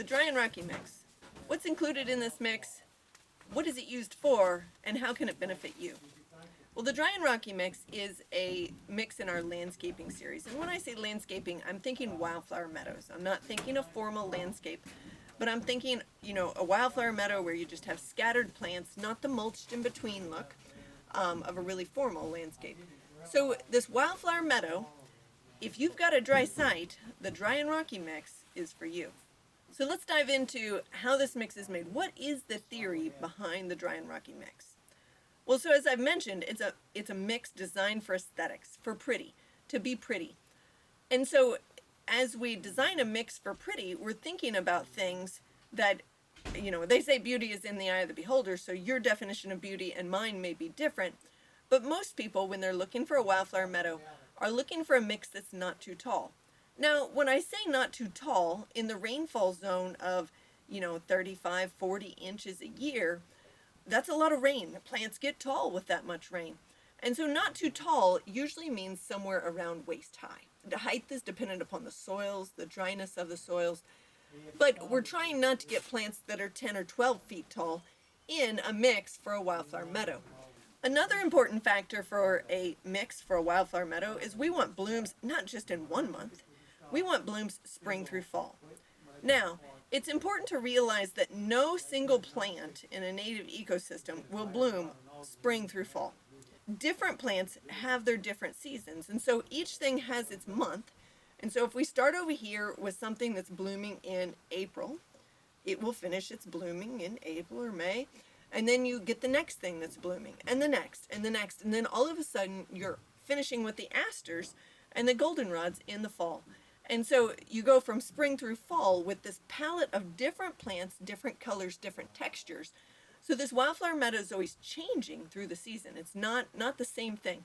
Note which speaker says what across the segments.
Speaker 1: dry and rocky mix. What's included in this mix? What is it used for? And how can it benefit you? Well, the dry and rocky mix is a mix in our landscaping series. And when I say landscaping, I'm thinking wildflower meadows. I'm not thinking a formal landscape, but I'm thinking, a wildflower meadow where you just have scattered plants, not the mulched in between look of a really formal landscape. So this wildflower meadow, if you've got a dry site, the dry and rocky mix is for you. So let's dive into how this mix is made. What is the theory behind the dry and rocky mix? Well, so as I've mentioned, it's a mix designed for aesthetics, for pretty, to be pretty. And so as we design a mix for pretty, we're thinking about things that, they say beauty is in the eye of the beholder, so your definition of beauty and mine may be different. But most people, when they're looking for a wildflower meadow, are looking for a mix that's not too tall. Now, when I say not too tall, in the rainfall zone of, 35, 40 inches a year, that's a lot of rain. The plants get tall with that much rain. And so not too tall usually means somewhere around waist high. The height is dependent upon the soils, the dryness of the soils. But we're trying not to get plants that are 10 or 12 feet tall in a mix for a wildflower meadow. Another important factor for a mix for a wildflower meadow is we want blooms not just in 1 month. We want blooms spring through fall. Now, it's important to realize that no single plant in a native ecosystem will bloom spring through fall. Different plants have their different seasons, and so each thing has its month. And so if we start over here with something that's blooming in April, it will finish its blooming in April or May. And then you get the next thing that's blooming, and the next, and the next. And then all of a sudden, you're finishing with the asters and the goldenrods in the fall. And so you go from spring through fall with this palette of different plants, different colors, different textures. So this wildflower meadow is always changing through the season. It's not the same thing.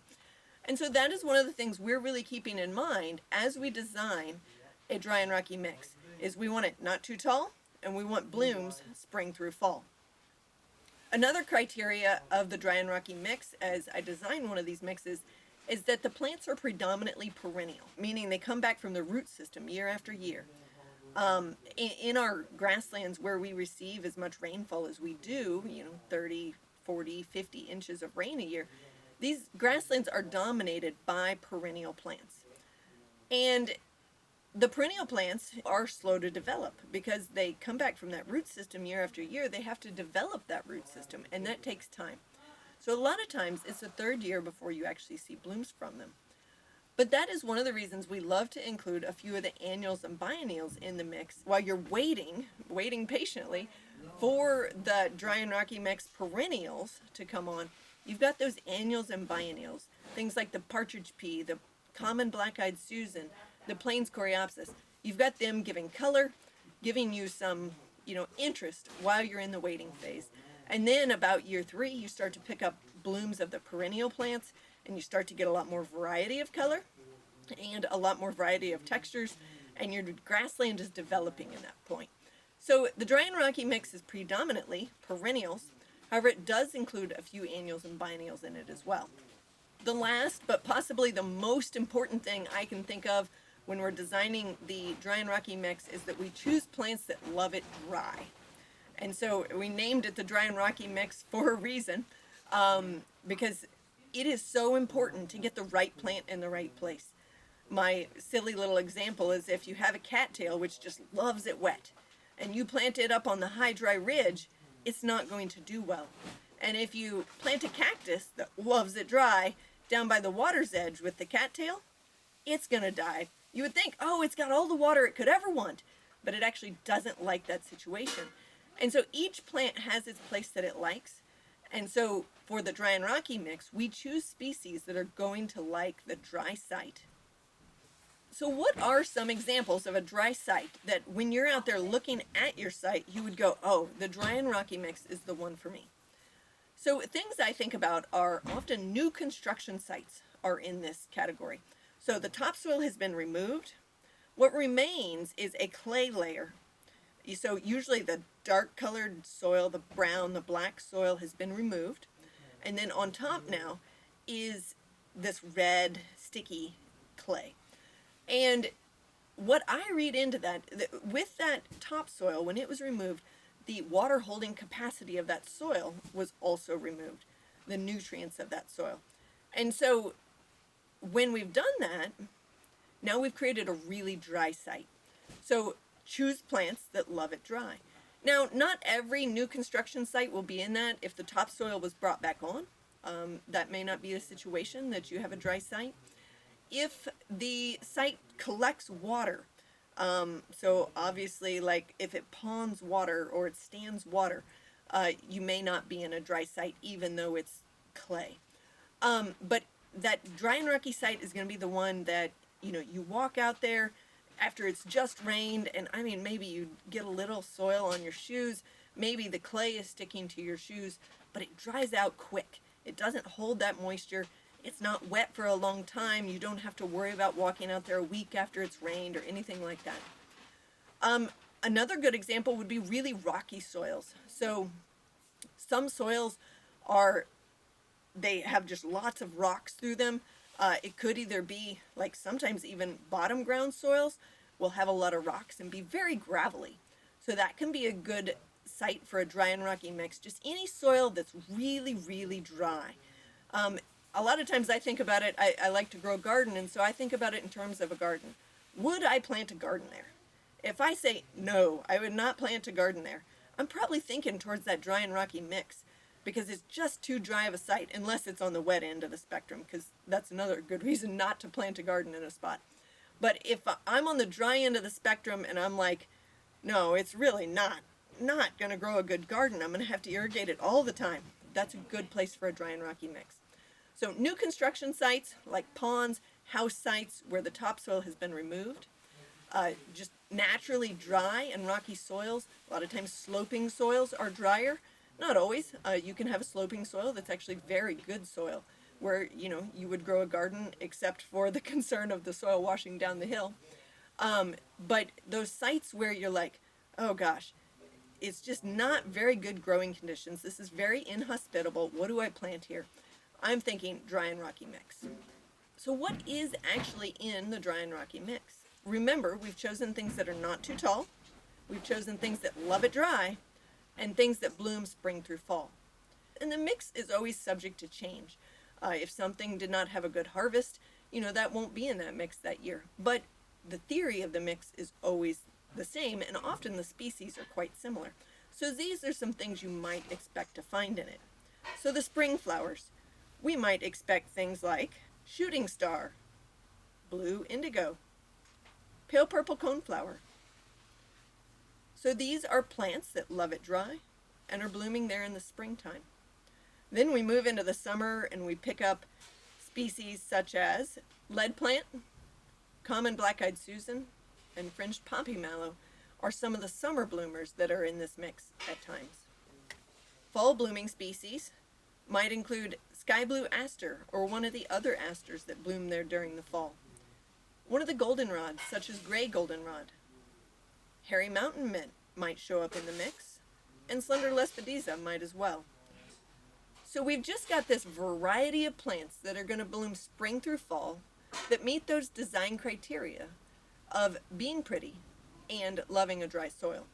Speaker 1: And so that is one of the things we're really keeping in mind as we design a dry and rocky mix, is we want it not too tall, and we want blooms spring through fall. Another criteria of the dry and rocky mix, as I design one of these mixes, is that the plants are predominantly perennial, meaning they come back from the root system year after year. In our grasslands where we receive as much rainfall as we do, 30, 40, 50 inches of rain a year, these grasslands are dominated by perennial plants. And the perennial plants are slow to develop because they come back from that root system year after year. They have to develop that root system, and that takes time. So a lot of times it's the third year before you actually see blooms from them. But that is one of the reasons we love to include a few of the annuals and biennials in the mix while you're waiting patiently for the dry and rocky mix perennials to come on. You've got those annuals and biennials, things like the partridge pea, the common black-eyed Susan, the plains coreopsis. You've got them giving color, giving you some, interest while you're in the waiting phase. And then about year 3, you start to pick up blooms of the perennial plants, and you start to get a lot more variety of color and a lot more variety of textures, and your grassland is developing in that point. So the dry and rocky mix is predominantly perennials. However, it does include a few annuals and biennials in it as well. The last, but possibly the most important thing I can think of when we're designing the dry and rocky mix is that we choose plants that love it dry. And so we named it the dry and rocky mix for a reason, because it is so important to get the right plant in the right place. My silly little example is if you have a cattail which just loves it wet, and you plant it up on the high dry ridge, it's not going to do well. And if you plant a cactus that loves it dry down by the water's edge with the cattail, it's going to die. You would think, oh, it's got all the water it could ever want, but it actually doesn't like that situation. And so each plant has its place that it likes. And so for the dry and rocky mix, we choose species that are going to like the dry site. So what are some examples of a dry site that when you're out there looking at your site, you would go, oh, the dry and rocky mix is the one for me? So things I think about are often new construction sites are in this category. So the topsoil has been removed. What remains is a clay layer. So usually the dark colored soil, the brown, the black soil has been removed. And then on top now is this red, sticky clay. And what I read into that, with that topsoil, when it was removed, the water holding capacity of that soil was also removed, the nutrients of that soil. And so when we've done that, now we've created a really dry site. So choose plants that love it dry. Now, not every new construction site will be in that. If the topsoil was brought back on, that may not be a situation that you have a dry site. If the site collects water, so obviously, like if it ponds water or it stands water, you may not be in a dry site even though it's clay. But that dry and rocky site is going to be the one that, you walk out there after it's just rained, and I mean, maybe you get a little soil on your shoes, maybe the clay is sticking to your shoes, but it dries out quick. It doesn't hold that moisture. It's not wet for a long time. You don't have to worry about walking out there a week after it's rained or anything like that. Another good example would be really rocky soils. So some soils they have just lots of rocks through them. It could either be, like sometimes even bottom ground soils will have a lot of rocks and be very gravelly. So that can be a good site for a dry and rocky mix. Just any soil that's really, really dry. A lot of times I think about it, I like to grow a garden, and so I think about it in terms of a garden. Would I plant a garden there? If I say no, I would not plant a garden there, I'm probably thinking towards that dry and rocky mix, because it's just too dry of a site, unless it's on the wet end of the spectrum, because that's another good reason not to plant a garden in a spot. But if I'm on the dry end of the spectrum and I'm like, no, it's really not going to grow a good garden, I'm going to have to irrigate it all the time, that's a good place for a dry and rocky mix. So new construction sites like ponds, house sites where the topsoil has been removed, just naturally dry and rocky soils. A lot of times sloping soils are drier. Not always. You can have a sloping soil that's actually very good soil where, you would grow a garden except for the concern of the soil washing down the hill. But those sites where you're like, oh gosh, it's just not very good growing conditions. This is very inhospitable. What do I plant here? I'm thinking dry and rocky mix. So what is actually in the dry and rocky mix? Remember, we've chosen things that are not too tall. We've chosen things that love it dry, and things that bloom spring through fall. And the mix is always subject to change. If something did not have a good harvest, that won't be in that mix that year. But the theory of the mix is always the same, and often the species are quite similar. So these are some things you might expect to find in it. So the spring flowers. We might expect things like shooting star, blue indigo, pale purple coneflower. So these are plants that love it dry and are blooming there in the springtime. Then we move into the summer and we pick up species such as lead plant, common black-eyed Susan, and fringed poppy mallow are some of the summer bloomers that are in this mix at times. Fall blooming species might include sky blue aster or one of the other asters that bloom there during the fall. One of the goldenrods, such as gray goldenrod. Hairy mountain mint might show up in the mix, and slender lespedeza might as well. So we've just got this variety of plants that are going to bloom spring through fall that meet those design criteria of being pretty and loving a dry soil.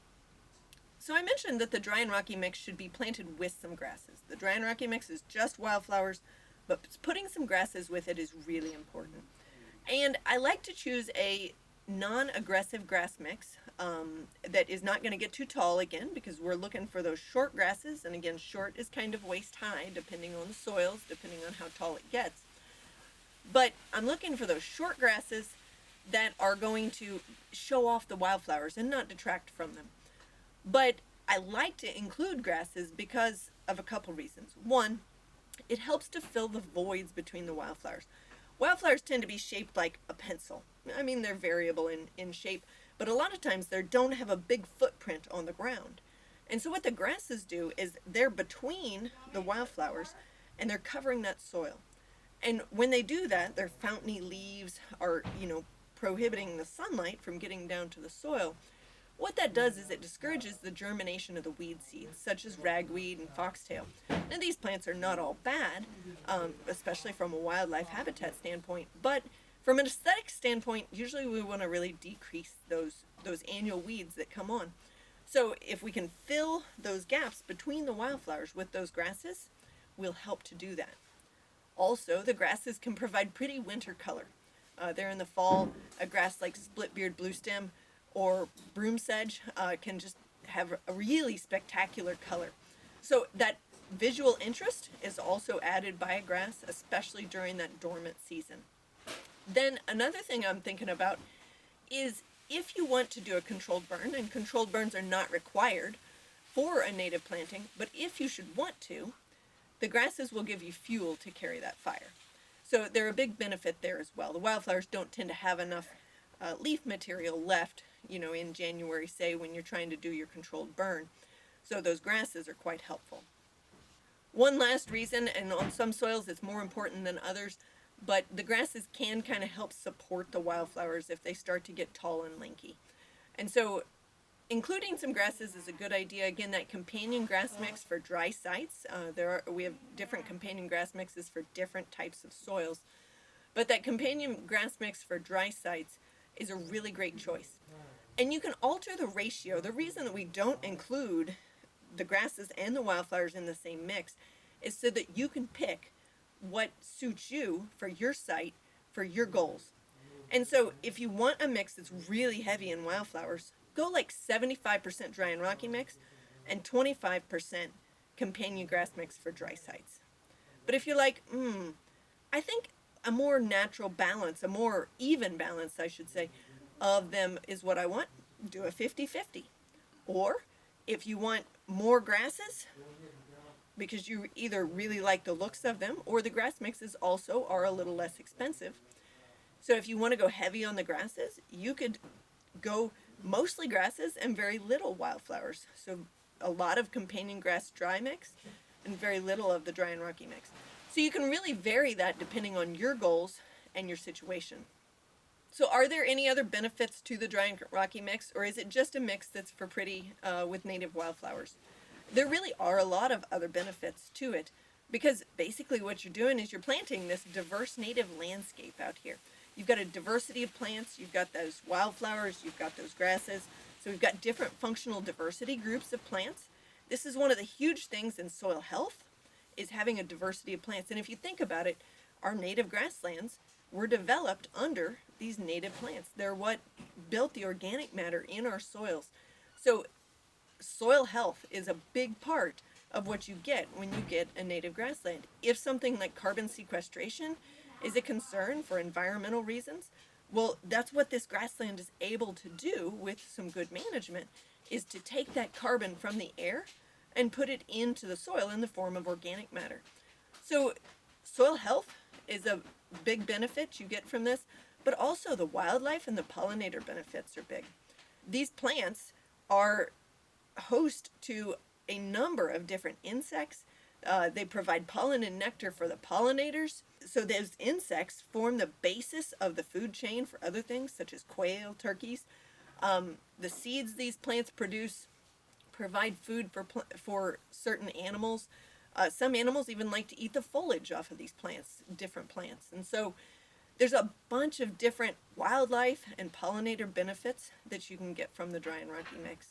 Speaker 1: So I mentioned that the dry and rocky mix should be planted with some grasses. The dry and rocky mix is just wildflowers, but putting some grasses with it is really important. And I like to choose a non-aggressive grass mix that is not going to get too tall again, because we're looking for those short grasses, and again, short is kind of waist high depending on the soils, depending on how tall it gets. But I'm looking for those short grasses that are going to show off the wildflowers and not detract from them. But I like to include grasses because of a couple reasons. One, it helps to fill the voids between the wildflowers. Wildflowers tend to be shaped like a pencil. I mean, they're variable in shape, but a lot of times they don't have a big footprint on the ground. And so what the grasses do is they're between the wildflowers and they're covering that soil. And when they do that, their fountainy leaves are, prohibiting the sunlight from getting down to the soil. What that does is it discourages the germination of the weed seeds, such as ragweed and foxtail. Now, these plants are not all bad, especially from a wildlife habitat standpoint, but From an aesthetic standpoint, usually we want to really decrease those annual weeds that come on. So if we can fill those gaps between the wildflowers with those grasses, we'll help to do that. Also, the grasses can provide pretty winter color. There in the fall, a grass like split-beard bluestem or broom sedge can just have a really spectacular color. So that visual interest is also added by a grass, especially during that dormant season. Then another thing I'm thinking about is if you want to do a controlled burn, and controlled burns are not required for a native planting, but if you should want to, the grasses will give you fuel to carry that fire. So they're a big benefit there as well. The wildflowers don't tend to have enough leaf material left, in January, say, when you're trying to do your controlled burn. So those grasses are quite helpful. One last reason, and on some soils it's more important than others, but the grasses can kind of help support the wildflowers if they start to get tall and lanky. And so including some grasses is a good idea. Again, that companion grass mix for dry sites. We have different companion grass mixes for different types of soils. But that companion grass mix for dry sites is a really great choice. And you can alter the ratio. The reason that we don't include the grasses and the wildflowers in the same mix is so that you can pick what suits you for your site, for your goals. And so if you want a mix that's really heavy in wildflowers, go like 75% dry and rocky mix and 25% companion grass mix for dry sites. But if you're like, I think a more natural balance, a more even balance, I should say, of them is what I want, do a 50-50. Or if you want more grasses, because you either really like the looks of them, or the grass mixes also are a little less expensive. So if you want to go heavy on the grasses, you could go mostly grasses and very little wildflowers. So a lot of companion grass dry mix and very little of the dry and rocky mix. So you can really vary that depending on your goals and your situation. So are there any other benefits to the dry and rocky mix, or is it just a mix that's for pretty with native wildflowers? There really are a lot of other benefits to it, because basically what you're doing is you're planting this diverse native landscape out here. You've got a diversity of plants, you've got those wildflowers, you've got those grasses, so we've got different functional diversity groups of plants. This is one of the huge things in soil health, is having a diversity of plants. And if you think about it, our native grasslands were developed under these native plants. They're what built the organic matter in our soils. So soil health is a big part of what you get when you get a native grassland. If something like carbon sequestration is a concern for environmental reasons, well, that's what this grassland is able to do with some good management, is to take that carbon from the air and put it into the soil in the form of organic matter. So soil health is a big benefit you get from this, but also the wildlife and the pollinator benefits are big. These plants are host to a number of different insects. They provide pollen and nectar for the pollinators. So those insects form the basis of the food chain for other things such as quail, turkeys. The seeds these plants produce provide food for certain animals. Some animals even like to eat the foliage off of these plants, different plants. And so there's a bunch of different wildlife and pollinator benefits that you can get from the dry and rocky mix.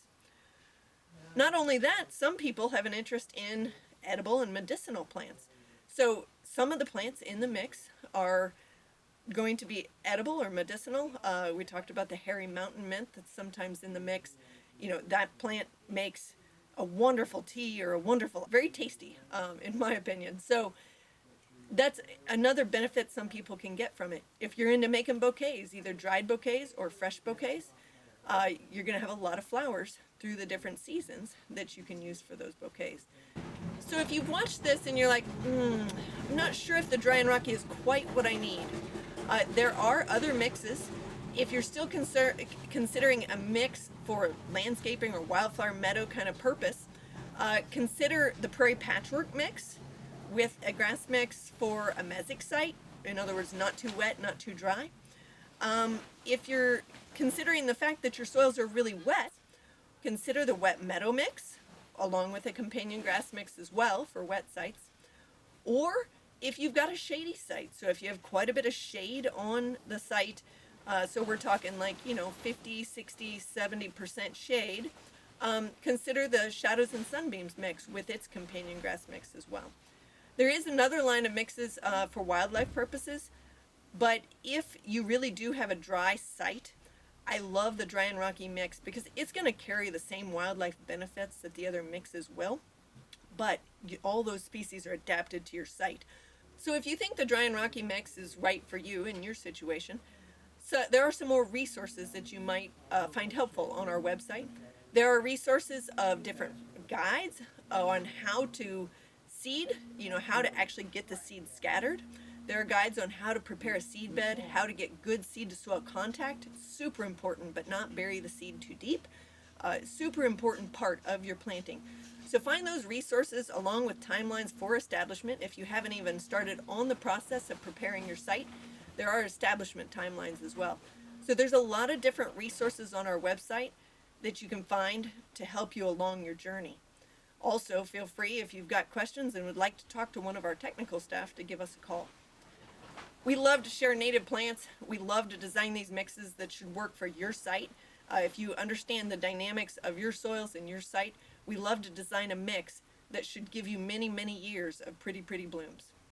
Speaker 1: Not only that, some people have an interest in edible and medicinal plants. So some of the plants in the mix are going to be edible or medicinal. We talked about the hairy mountain mint that's sometimes in the mix. That plant makes a wonderful tea, or very tasty, in my opinion. So that's another benefit some people can get from it. If you're into making bouquets, either dried bouquets or fresh bouquets, you're going to have a lot of flowers through the different seasons that you can use for those bouquets. So if you've watched this and you're like, I'm not sure if the dry and rocky is quite what I need, there are other mixes. If you're still considering a mix for landscaping or wildflower meadow kind of purpose, consider the prairie patchwork mix with a grass mix for a mesic site. In other words, not too wet, not too dry. If you're considering the fact that your soils are really wet, consider the wet meadow mix along with a companion grass mix as well for wet sites. Or If you've got a shady site, so if you have quite a bit of shade on the site, so we're talking like, 50, 60, 70% shade, consider the shadows and sunbeams mix with its companion grass mix as well. There is another line of mixes for wildlife purposes, but if you really do have a dry site, I love the dry and rocky mix because it's going to carry the same wildlife benefits that the other mixes will, but all those species are adapted to your site. So if you think the dry and rocky mix is right for you in your situation, so there are some more resources that you might find helpful on our website. There are resources of different guides on how to seed, how to actually get the seed scattered. There are guides on how to prepare a seed bed, how to get good seed to soil contact. Super important, but not bury the seed too deep. Super important part of your planting. So find those resources along with timelines for establishment. If you haven't even started on the process of preparing your site, there are establishment timelines as well. So there's a lot of different resources on our website that you can find to help you along your journey. Also, feel free if you've got questions and would like to talk to one of our technical staff to give us a call. We love to share native plants. We love to design these mixes that should work for your site. If you understand the dynamics of your soils and your site, we love to design a mix that should give you many, many years of pretty, pretty blooms.